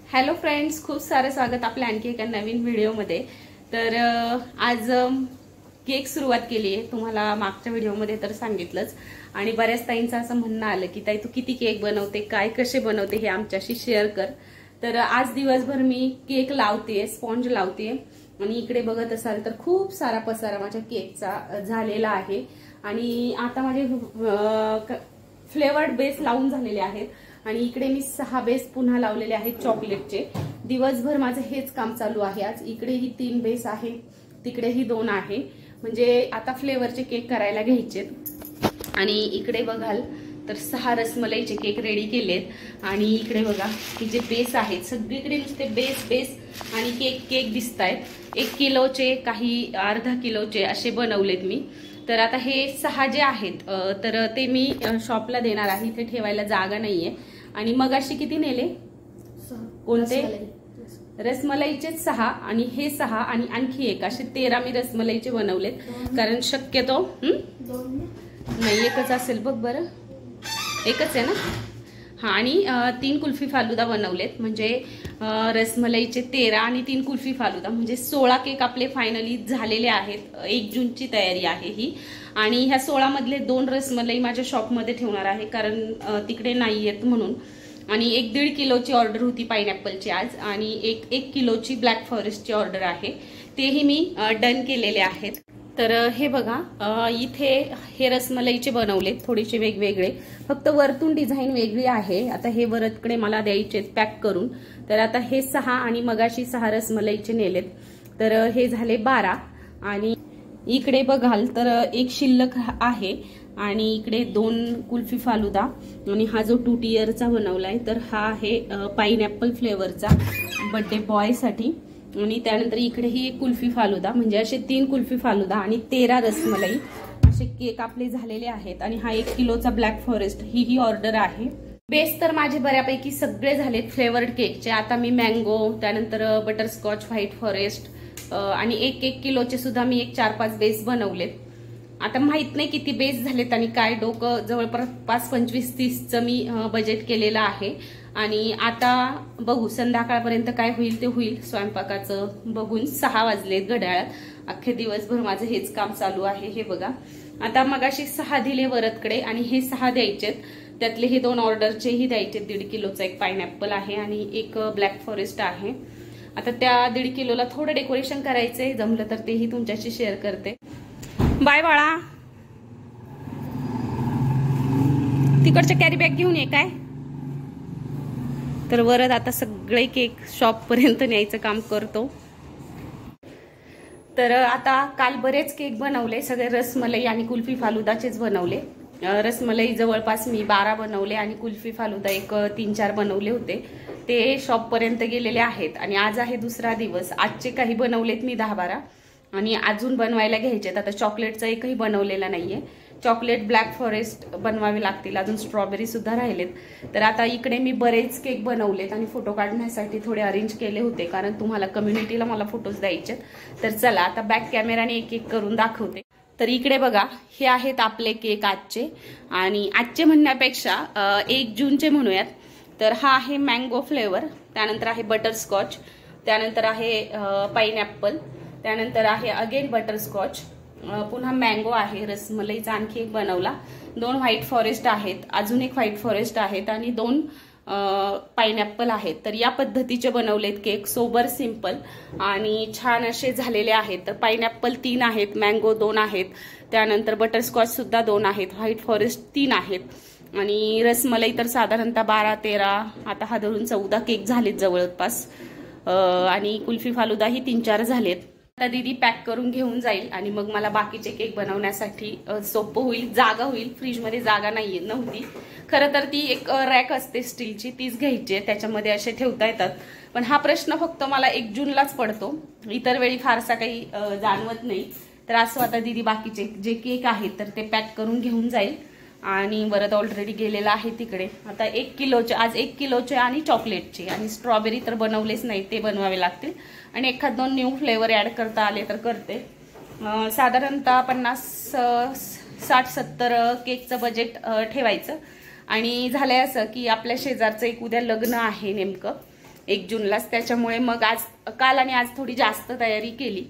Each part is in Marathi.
हॅलो फ्रेंड्स, खूप सारं स्वागत आपल्या आणखी एका नवीन व्हिडिओमध्ये। तर आज केक सुरुवात केली आहे। तुम्हाला मागच्या व्हिडिओमध्ये तर सांगितलंच आणि बऱ्याच ताईंचं असं म्हणणं आलं की ताई तू किती केक बनवते, काय कसे बनवते हे आमच्याशी शेअर कर। तर आज दिवसभर मी केक लावते, स्पॉन्ज लावते आणि इकडे बघत असाल तर खूप सारा पसारा माझ्या केकचा झालेला आहे आणि आता माझे फ्लेवर्ड बेस लावून झालेले आहेत आणि इकडे मी 6 बेस पुन्हा लावलेले आहेत चॉकलेटचे। दिवसभर माझं हेच काम चालू आहे। आज इकडेही 3 बेस आहे, तिकडेही 2 आहे, म्हणजे आता फ्लेवरचे केक करायला घ्यायचेत। आणि इकडे बघाल तर 6 रसमलाईचे केक रेडी केलेत आणि इकडे बघा की जे बेस आहेत सगळीकडे नुसते बेस बेस आणि केक केक दिसतायत। 1 किलोचे, काही अर्धा किलोचे असे बनवलेत मी। तर आता हे 6 जे आहेत तर ते मी शॉपला देणार आहे, इथे ठेवायला जागा नाहीये। आणि मग अशी किती नेले? कोणते? रसमलाईचे 6 आणि हे 6 आणि आणखी एक, असे 13 मी रसमलाईचे बनवलेत। कारण शक्यतो नाही एकच असेल बघ बरं, एकच आहे ना? हा, आणि 3 कुल्फी फालुदा बनवलेत, म्हणजे रसमलाईचे 13 आणि 3 कुल्फी फालुदा, म्हणजे 16 केक आपले फायनली झालेले आहेत। 1 जूनची तयारी आहे ही। आणि ह्या 16 मधले 2 रसमलाई माझ्या शॉपमध्ये ठेवणार आहे, कारण तिकडे नाही येत म्हणून। आणि 1-1.5 किलोची ऑर्डर होती पाइनएप्पलची आज, आणि 1 किलोची ब्लॅक फॉरेस्टची ऑर्डर आहे, तेही मी डन केलेले आहेत। तर हे बघा इथे हे रसमलाईचे बनवले थोडेसे वेगवेगळे, फक्त वरतून डिझाईन वेगळी आहे। आता हे वरतकडे मला द्यायचे पॅक करून। तर आता हे 6 आणि मगाशी 6 रसमलाईचे नेलेत, तर हे झाले 12। आणि इकडे बघाल तर एक शिल्लक आहे आणि इकडे 2 कुल्फी फालुदा आणि हा जो 2 टियरचा बनवलाय तर हा आहे पाइनएप्पल फ्लेवरचा बर्थडे बॉय साठी। आणि त्यानंतर इकडे ही कुल्फी फालुदा, म्हणजे असे 3 कुल्फी फालुदा आणि 13 रसमलाई असे केक आपले झालेले आहेत। आणि हा 1 किलोचा ब्लॅक फॉरेस्ट ही ऑर्डर आहे। बेस तर माझे बऱ्यापैकी सगळे झालेत फ्लेवर्ड केकचे। आता मी मँगो, त्यानंतर बटरस्कॉच, व्हाईट फॉरेस्ट आणि 1 किलोचे सुद्धा मी 4-5 बेस बनवलेत। आता माहित नाही किती बेस झालेत आणि काय, डोकं जवळपास 25-30चं मी बजेट केलेलं आहे। आणि आता बघू संध्याकाळपर्यंत काय होईल ते होईल, स्वयंपाकाचं बघून 6 वाजलेत घड्याळात। अख्खे दिवसभर माझं हेच काम चालू आहे। हे बघा आता मगाशी 6 दिले वरदकडे आणि हे 6 द्यायचेत, त्यातले हे 2 ऑर्डरचेही द्यायचे। 1.5 किलोचा एक पाइनएप्पल आहे आणि एक ब्लॅक फॉरेस्ट आहे। आता त्या 1.5 किलोला थोडं डेकोरेशन करायचंय, जमलं तर तेही तुमच्याशी शेअर करते। बाय बाळा, तिकडच्या कॅरी बॅग घेऊन ये काय। तर वरद आता सगळे केक शॉप पर्यंत न्यायचं काम करतो। तर आता काल बरेच केक बनवले, सगळे रसमलाई आणि कुल्फी फालुदाचेच बनवले। रसमलाई जवळपास मी 12 बनवले आणि कुल्फी फालुदा एक 3-4 बनवले होते, ते शॉप पर्यंत गेलेले आहेत। आणि आज आहे दुसरा दिवस, आजचे काही बनवलेत मी 10-12 आणि अजून बनवायला घ्यायचेत। आता चॉकलेटचा एकही बनवलेला नाहीये, चॉकलेट ब्लॅक फॉरेस्ट बनवावे लागतील, अजून स्ट्रॉबेरी सुद्धा राहिलेत। तर आता इकडे मी बरेच केक बनवलेत आणि फोटो काढण्यासाठी थोडे अरेंज केले होते, कारण तुम्हाला कम्युनिटीला मला फोटोज द्यायचे। तर चला आता बॅक कॅमेराने एक करून दाखवते। तर इकडे बघा हे आहेत आपले केक आजचे, आणि आजचे म्हणण्यापेक्षा 1 जूनचे म्हणूयात। तर हा आहे मँगो फ्लेवर, त्यानंतर आहे बटरस्कॉच, त्यानंतर आहे पाइनएप्पल, त्यानंतर आहे अगेन बटरस्कॉच, पुन्हा मँगो आहे, रसमलाईचा आणखी एक बनवला, 2 व्हाईट फॉरेस्ट आहेत, अजून एक व्हाईट फॉरेस्ट आहेत आणि 2 पाइनएप्पल आहेत। तर या पद्धतीचे बनवलेत केक, सोबर सिंपल आणि छान असे झालेले आहेत। तर पाइनएप्पल 3 आहेत, मँगो 2 आहेत, त्यानंतर बटरस्कॉच सुद्धा 2 आहेत, व्हाईट फॉरेस्ट 3 आहेत आणि रसमलाई तर साधारणतः 12-13, आता हा धरून 14 केक झालेत जवळपास। आणि कुल्फी फालुदा ही 3-4 झालेत। आता दीदी पॅक करून घेऊन जाईल आणि मग मला बाकीचे केक बनवण्यासाठी सोपं होईल, जागा होईल। फ्रीजमध्ये जागा नव्हती, खरं तर ती एक रॅक असते स्टीलची, तीच घ्यायची आहे, त्याच्यामध्ये असे ठेवता येतात। पण हा प्रश्न फक्त मला 1 जूनलाच पडतो, इतर वेळी फारसा काही जाणवत नाही। तर असं आता दीदी बाकीचे जे केक आहेत तर ते पॅक करून घेऊन जाईल आणि वरद ऑलरेडी गेलेला आहे तिकडे। आता 1 किलोचे, आज 1 किलोचे आणि चॉकलेटचे, आणि स्ट्रॉबेरी तर बनवलेच नाही, ते बनवावे लागतील आणि 1-2 न्यू फ्लेवर ऍड करता आले तर करते। साधारणतः 50-60-70 केकचं बजेट ठेवायचं। आणि झालंय असं की आपल्या शेजारचं एक उद्या लग्न आहे नेमकं, 1 जूनलाच, त्याच्यामुळे मग आज काल आणि आज थोडी जास्त तयारी केली.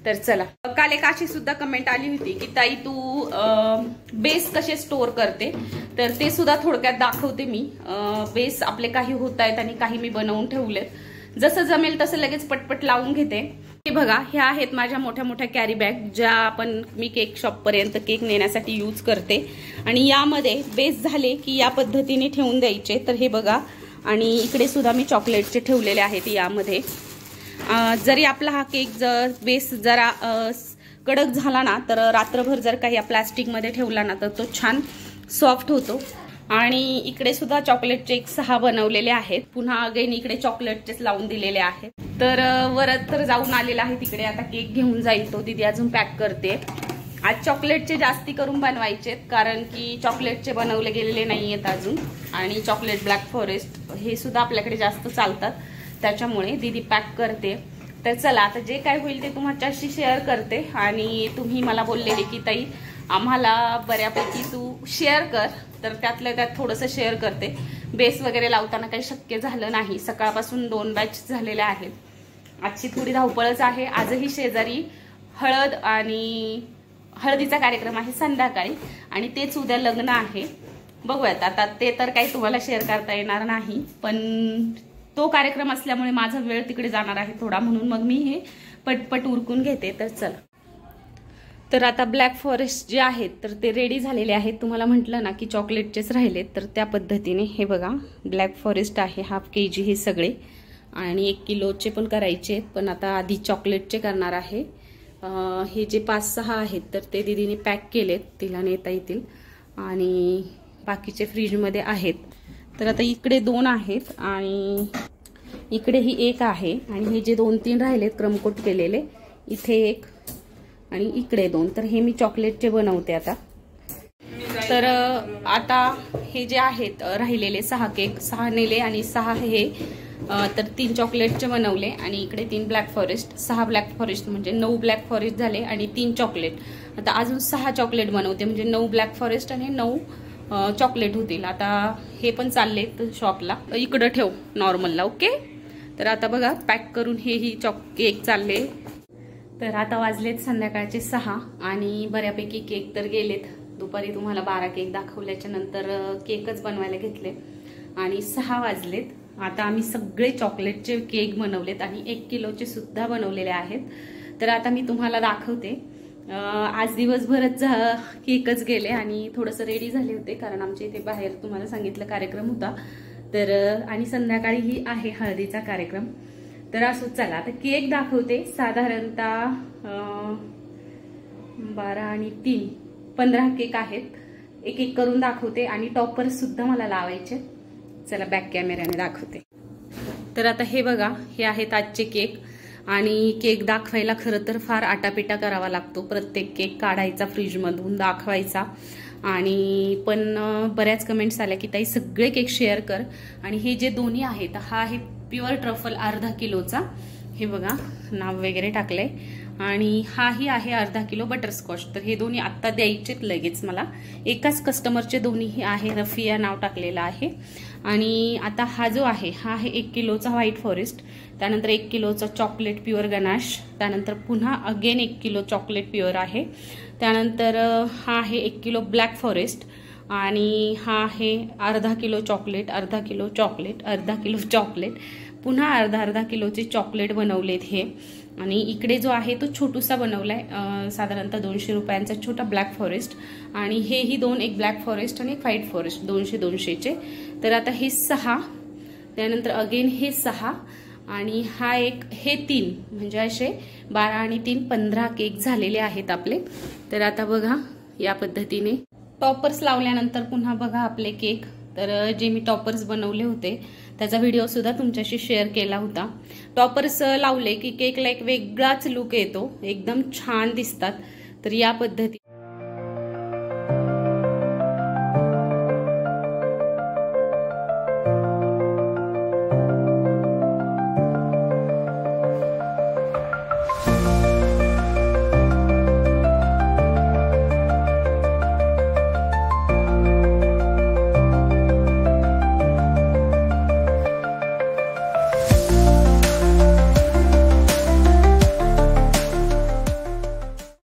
तर चला, काल एक अशी सुद्धा कमेंट आली होती की ताई तू बेस कसे स्टोअर करते, तर ते सुद्धा थोडक्यात दाखवते मी. बेस आपले काही होत आहेत आणि काही मी बनवून ठेवलेत, जसं जमेल तसं लगेच पटपट लावून घेते. हे बघा, ह्या आहेत माझ्या मोठ्या मोठ्या कॅरी बॅग, ज्या मी केक शॉप पर्यंत केक नेण्यासाठी यूज करते. आणि यामध्ये बेस झाले की या पद्धतीने ठेवून द्यायचे. तर हे बघा, आणि इकडे सुद्धा मी चॉकलेटचे ठेवलेले आहेत यामध्ये. जरी आपला हा केक जर बेस जरा कडक झाला ना, तर रात्रभर जर काही प्लास्टिक मध्ये ठेवला ना, तर तो छान सॉफ्ट होतो. आणि इकडे सुद्धा चॉकलेटचे एक 6 बनवलेले आहेत. पुन्हा अगेन इकडे चॉकलेटचेच लावून दिलेले आहेत. तर वरत तर जाऊन आलेला आहे तिकडे, आता केक घेऊन जाईल तो. दीदी अजून पॅक करते. आज चॉकलेटचे जास्ती करून बनवायचेत, कारण की चॉकलेटचे बनवले गेलेले नाहीयेत अजून. आणि चॉकलेट ब्लॅक फॉरेस्ट हे सुद्धा आपल्याकडे जास्त चालतात, त्याच्यामुळे दीदी पॅक करते. तर चला, आता जे काय होईल ते तुमच्याशी शेअर करते. आणि तुम्ही मला बोललेले की ताई आम्हाला बऱ्यापैकी तू शेअर कर, तर त्यातल्या त्यात थोडंसं शेअर करते. बेस वगैरे लावताना काही शक्य झालं नाही. सकाळपासून 2 बॅच झालेल्या आहेत. आजची थोडी धावपळच आहे. आजही शेजारी हळदीचा कार्यक्रम आहे संध्याकाळी, आणि तेच उद्या लग्न आहे. बघूयात आता, ते तर काही तुम्हाला शेअर करता येणार नाही, पण तो कार्यक्रम असल्यामुळे माझा वेळ तिकडे जाणार आहे थोडा, म्हणून मग मी हे पटपट उरकून घेते. तर चला, तर आता ब्लॅक फॉरेस्ट जे आहेत तर ते रेडी झालेले आहेत. तुम्हाला म्हटलं ना की चॉकलेटचेच राहिलेत, तर त्या पद्धतीने हे बघा, ब्लॅक फॉरेस्ट आहे ½ kg हे सगळे, आणि 1 किलोचे पण करायचे, पण आता आधी चॉकलेटचे करणार आहे. हे जे 5-6 आहेत तर ते दीदीने पॅक केलेत, तिला नेता येतील, आणि बाकीचे फ्रीजमध्ये आहेत. तर आता इकडे 2 आहेत आणि इकडेही 1 आहे, आणि हे जे 2-3 राहिलेत क्रमकोट केलेले, इथे 1 आणि इकडे 2. तर हे मी चॉकलेटचे बनवते आता. तर आता हे जे आहेत राहिलेले 6 केक, 6 नेले आणि 6 हे, तर 3 चॉकलेटचे बनवले, आणि इकडे 3 ब्लॅक फॉरेस्ट. 6 ब्लॅक फॉरेस्ट म्हणजे 9 ब्लॅक फॉरेस्ट झाले, आणि 3 चॉकलेट. आता अजून 6 चॉकलेट बनवते, म्हणजे 9 ब्लॅक फॉरेस्ट आणि 9 चॉकलेट होतील. आता हे पण चालले शॉपला, इकडं ठेव नॉर्मलला. ओके, तर आता बघा पॅक करून हेही केक चालले. तर आता वाजलेत संध्याकाळचे 6, आणि बऱ्यापैकी केक तर गेलेत. दुपारी तुम्हाला 12 केक दाखवल्याच्या नंतर केकच बनवायला घेतले, आणि 6 वाजलेत. आता आम्ही सगळे चॉकलेटचे केक बनवलेत, आणि 1 किलोचे सुद्धा बनवलेले आहेत. तर आता मी तुम्हाला दाखवते. आज दिवसभरच केकच गेले, आणि थोडंसं रेडी झाले होते, कारण आमच्या इथे बाहेर तुम्हाला सांगितलं कार्यक्रम होता. तर आणि संध्याकाळीही आहे हळदीचा कार्यक्रम. तर असो, चला आता केक दाखवते. साधारणतः 12 आणि 3 15 केक आहेत. एक एक करून दाखवते, आणि टॉपर सुद्धा मला लावायचे. चला बॅक कॅमेऱ्याने दाखवते. तर आता हे बघा, हे आहेत आजचे केक. आणि केक दाखवायला खरं तर फार आटापिटा करावा लागतो. प्रत्येक केक काढायचा फ्रीजमधून, दाखवायचा. आणि पण बऱ्याच कमेंट्स आल्या की ताई सगळे केक शेअर कर. आणि हे जे दोन्ही आहेत, हा आहे प्युअर ट्रफल अर्धा किलोचा, हे बघा नाव वगैरे टाकलंय, आणि हाही आहे अर्धा किलो बटरस्कॉच. तर हे दोन्ही आत्ता द्यायचेत लगेच मला. एकाच कस्टमरचे दोन्हीही आहे, रफिया नाव टाकलेलं आहे. आणि आता हा जो आहे, हा आहे 1 किलोचा व्हाईट फॉरेस्ट, त्यानंतर 1 किलोचा चॉकलेट प्युअर गनाश, त्यानंतर पुन्हा अगेन 1 किलो चॉकलेट प्युअर आहे, त्यानंतर हा आहे 1 किलो ब्लॅक फॉरेस्ट, आणि हा आहे अर्धा किलो चॉकलेट, अर्धा किलो चॉकलेट, अर्धा किलो चॉकलेट, पुन्हा अर्धा किलोचे चॉकलेट बनवलेत हे. आणि इकडे जो आहे तो छोटूसा बनवलाय, साधारणतः 200 रुपयांचा छोटा ब्लॅक फॉरेस्ट. आणि हेही 2, एक ब्लॅक फॉरेस्ट आणि एक व्हाईट फॉरेस्ट, 200-200चे. तर आता हे 6, त्यानंतर अगेन हे 6, आणि हा एक, हे 3, म्हणजे असे 12 आणि 3 15 केक झालेले आहेत आपले. तर आता बघा या पद्धतीने टॉपर्स लावल्यानंतर पुन्हा बघा आपले केक. तर जे मी टॉपर्स बनवले होते त्याचा व्हिडिओ सुद्धा तुमच्याशी शेअर केला होता. टॉपर्स लावले की केकला एक वेगळाच लुक येतो, एकदम छान दिसतात. तर या पद्धती